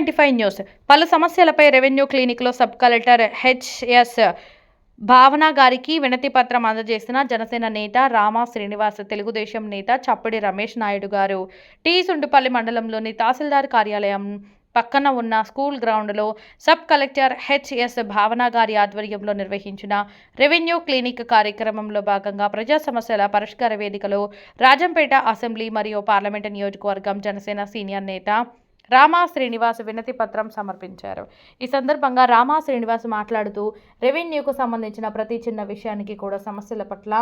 R95 news. పలు సమస్యలపై revenue క్లినిక్లో sub collector HS భావన గారికి వినతి పత్రం అందజేసిన జనసేన నేత రామా శ్రీనివాస్, తెలుగుదేశం నేత చప్పిడి రమేష్ నాయుడు గారు టీ సుండుపల్లి మండలంలోని తహసీల్దార్ కార్యాలయం పక్కన ఉన్న స్కూల్ గ్రౌండ్లో సబ్ కలెక్టర్ హెచ్ఎస్ భావన గారి ఆధ్వర్యంలో నిర్వహించిన రెవెన్యూ క్లినిక్ కార్యక్రమంలో భాగంగా ప్రజా సమస్యల పరిష్కార వేదికలో రాజంపేట అసెంబ్లీ మరియు పార్లమెంటు నియోజకవర్గం జనసేన సీనియర్ నేత రామా శ్రీనివాస్ వినతి పత్రం సమర్పించారు. ఈ సందర్భంగా రామా శ్రీనివాస్ మాట్లాడుతూ రెవెన్యూకు సంబంధించిన ప్రతి చిన్న విషయానికి కూడా సమస్యల పట్ల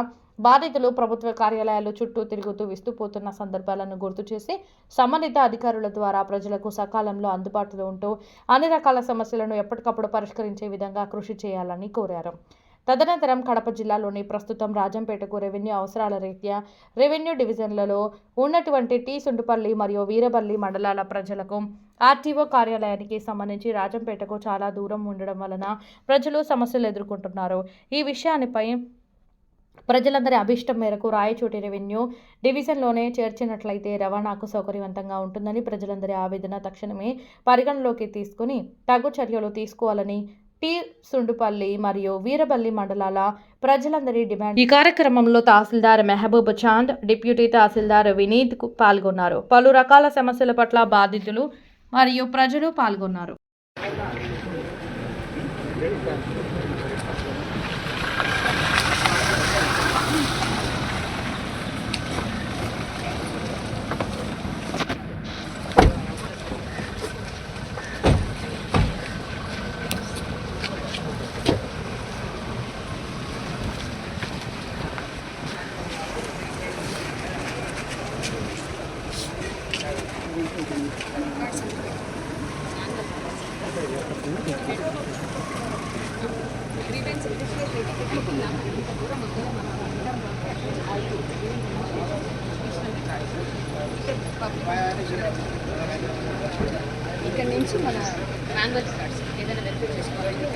బాధితులు ప్రభుత్వ కార్యాలయాలు చుట్టూ తిరుగుతూ విస్తుపోతున్న సందర్భాలను గుర్తు చేసి సంబంధిత అధికారుల ద్వారా ప్రజలకు సకాలంలో అందుబాటులో ఉంటూ అన్ని రకాల సమస్యలను ఎప్పటికప్పుడు పరిష్కరించే విధంగా కృషి చేయాలని కోరారు. తదనంతరం కడప జిల్లాలోని ప్రస్తుతం రాజంపేటకు రెవెన్యూ అవసరాల రీత్యా రెవెన్యూ డివిజన్లలో ఉన్నటువంటి టీ సుండుపల్లి మరియు వీరబల్లి మండలాల ప్రజలకు ఆర్టీఓ కార్యాలయానికి సంబంధించి రాజంపేటకు చాలా దూరం ఉండడం వలన ప్రజలు సమస్యలు ఎదుర్కొంటున్నారు. ఈ విషయానిపై ప్రజలందరి అభిష్టం మేరకు రాయచోటి రెవెన్యూ డివిజన్లోనే చేర్చినట్లయితే రవాణాకు సౌకర్యవంతంగా ఉంటుందని ప్రజలందరి ఆవేదన తక్షణమే పరిగణలోకి తీసుకుని తగు చర్యలు తీసుకోవాలని టీ సుండుపల్లి మరియు వీరబల్లి మండలాల ప్రజలందరి డిమాండ్. ఈ కార్యక్రమంలో తహసీల్దార్ మెహబూబ్ చాంద్, డిప్యూటీ తహసీల్దార్ వినీత్ పాల్గొన్నారు. పలు రకాల సమస్యల పట్ల బాధితులు మరియు ప్రజలు పాల్గొన్నారు. ఇక్కడ నుంచి మన మాన్యువల్ కార్డ్స్ ఏదైనా వెరిఫై చేసుకోవాలంటే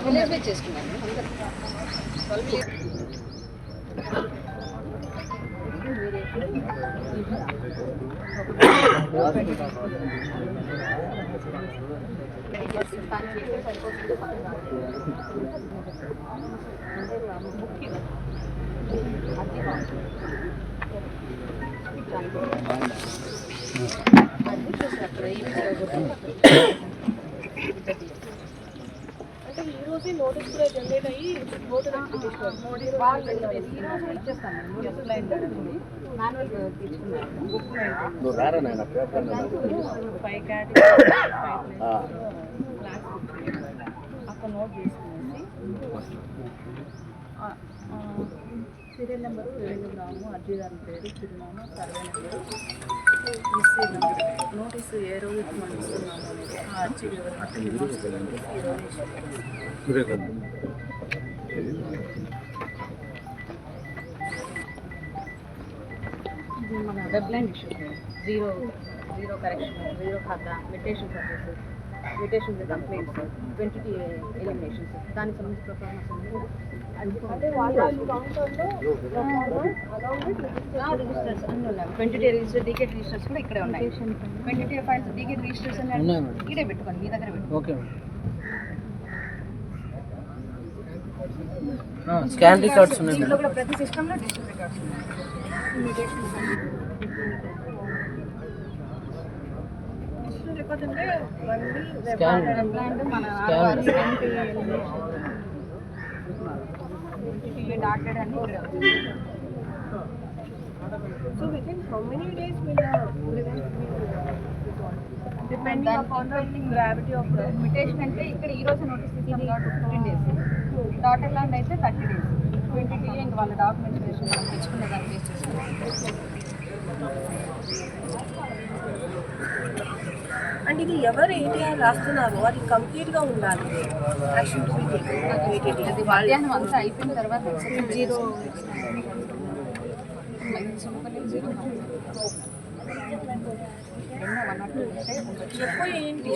విలేజ్ చేసుకున్నాను. అంటే ఈ రోజు నోటీస్ కూడా జనరేట్ అయ్యి ఓటర్ ఇచ్చేస్తాను. మాన్యువల్ తీసుకున్నాను. 5 కేటగిరీ అక్కడ నోట్ చేసుకునేసి సీరియల్ నెంబరు, రెవెన్యూ గ్రామము, అర్జీదారు పేరు, చిరునామా, survey number, EC number, notice ఏ రోజు మనం ఇస్తున్నాము అనేది ఆ అర్జీ వివరణ ఇది మన web line issues, zero correction, zero ఖాతా, meditation services, meditation complaints, 20 eliminations, దానికి సంబంధించిన పర్ఫార్మెన్స్ అంటే వాళ్ళ రిజిస్టర్స్ అన్నీ ఉన్నాయి. 20 రిజిస్టర్ డీకేట్ రిజిస్టర్స్ కూడా ఇక్కడే ఉన్నాయి. 20 ఫైల్స్ డీకేట్ రిజిస్టర్స్ అన్నీ ఇక్కడే పెట్టుకోండి, మీ దగ్గర పెట్టుకోండి. స్కాన్ రికార్డ్స్ ఉన్నాయి. దీంట్లో కూడా ప్రతి సిస్టంలో డిజిటల్ రికార్డ్స్ ఉన్నాయి. So within how many days will depending upon the gravity of the mutation అంటే ఇక్కడ ఈ రోజు నోటీస్ ఇస్తాం కాబట్టి 15 days, డాటర్ ల్యాండ్ అయితే 30 days, 20 డే ఇంకా వాళ్ళ డాక్యుమెంటేషన్ తెచ్చుకునే దాన్ని బేస్ చేసుకున్నాం. అండ్ ఇది ఎవరు ఏటీఆర్ రాస్తున్నారో అది కంప్లీట్గా ఉండాలి. Action to be taken. అది మధ్యాహ్నం అంతా అయిపోయిన తర్వాత జీరో ఎన్నో 1 or 2 ఉంటే ఉండొచ్చు. ఎక్కువ ఏంటి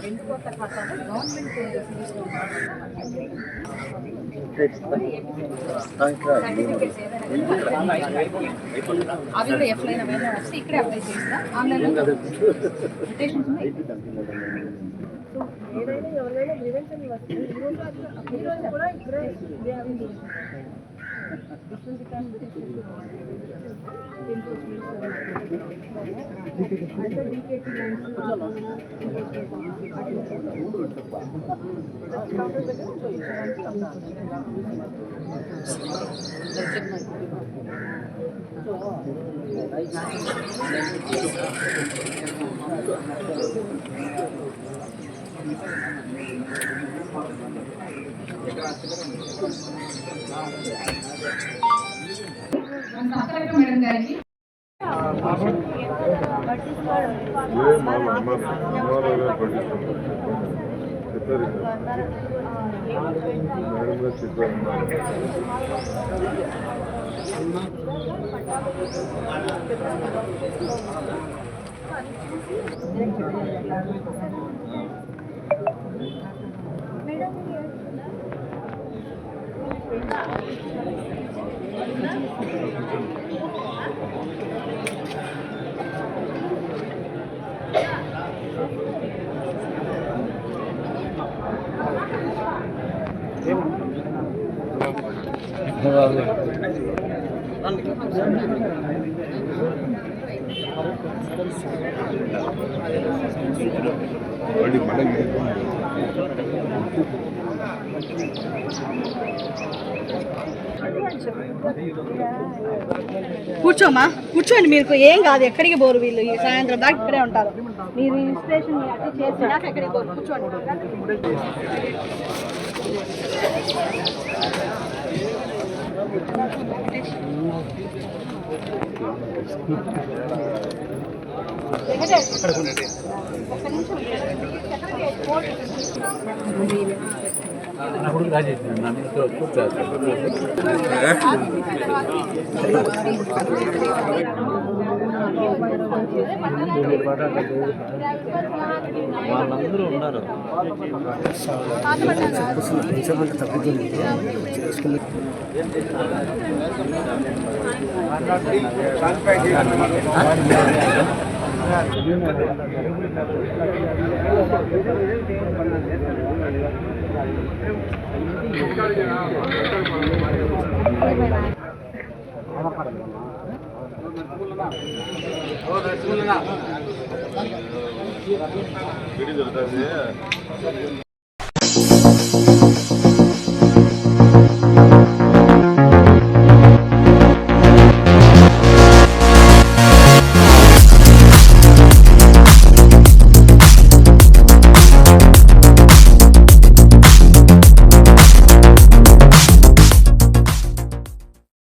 రెండు కొత్త ఖాతాలు గవర్నమెంట్ ఫీజులో సర్టిఫికేట్స్ అవి కూడా ఎఫ్ఐన వేరే వస్తే ఇక్కడే అప్లై చేస్తా. ఆన్లైన్లో రిటేషన్స్ ఉన్నాయి. ఏదైనా ఎవరైనా ప్రివెన్షన్ వస్తుంది ఈరోజు కూడా ఇక్కడే మేడం గారికి కూర్చోమ్మా, కూర్చోండి. మీరు ఏం కాదు, ఎక్కడికి పోరు వీళ్ళు. ఈ సాయంత్రం దాకా ఇక్కడే ఉంటారు. మీరు రిజిస్ట్రేషన్ అట్టి చేసినాక ఎక్కడికి పోరు. కూర్చోండి. వాళ్ళందరూ ఉన్నారు. వీడియో దొరుకుతుంది.